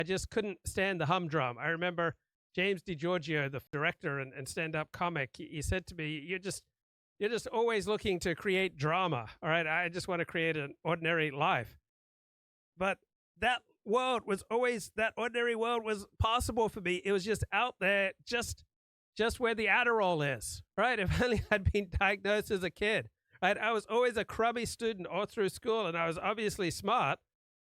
I just couldn't stand the humdrum. I remember James DiGiorgio, the director and stand-up comic, he said to me, you're just always looking to create drama. All right, I just want to create an ordinary life. But that ordinary world was possible for me. It was just out there, just where the Adderall is, right? If only I'd been diagnosed as a kid, right? I was always a crummy student all through school, and I was obviously smart,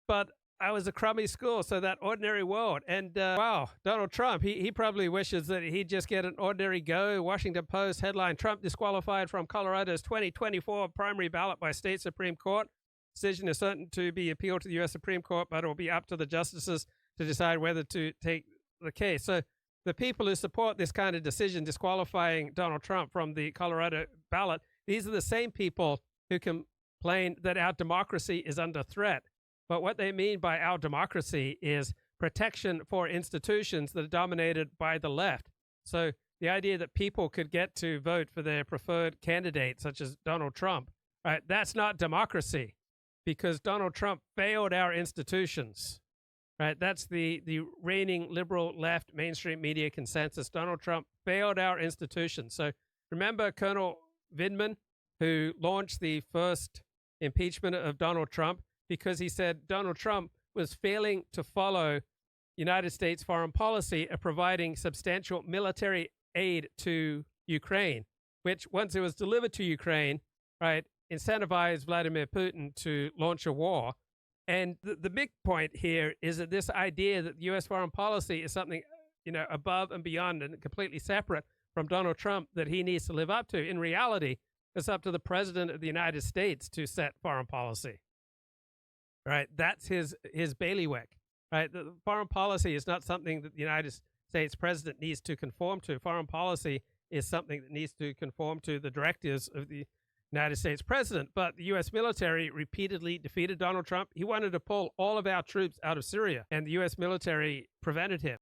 but I was a crummy school, so that ordinary world. And wow, Donald Trump, he probably wishes that he'd just get an ordinary go. Washington Post headline, Trump disqualified from Colorado's 2024 primary ballot by state Supreme Court. Decision is certain to be appealed to the U.S. Supreme Court, but it will be up to the justices to decide whether to take the case. So the people who support this kind of decision disqualifying Donald Trump from the Colorado ballot, these are the same people who complain that our democracy is under threat. But what they mean by our democracy is protection for institutions that are dominated by the left. So the idea that people could get to vote for their preferred candidate, such as Donald Trump, right, that's not democracy, because Donald Trump failed our institutions. Right, that's the reigning liberal left mainstream media consensus. Donald Trump failed our institutions. So remember Colonel Vindman, who launched the first impeachment of Donald Trump because he said Donald Trump was failing to follow United States foreign policy of providing substantial military aid to Ukraine, which once it was delivered to Ukraine, right, incentivized Vladimir Putin to launch a war. And the big point here is that this idea that U.S. foreign policy is something, above and beyond and completely separate from Donald Trump that he needs to live up to. In reality, it's up to the president of the United States to set foreign policy. Right? That's his bailiwick. Right? The foreign policy is not something that the United States president needs to conform to. Foreign policy is something that needs to conform to the directives of the United States president. But the U.S. military repeatedly defeated Donald Trump. He wanted to pull all of our troops out of Syria, and the U.S. military prevented him.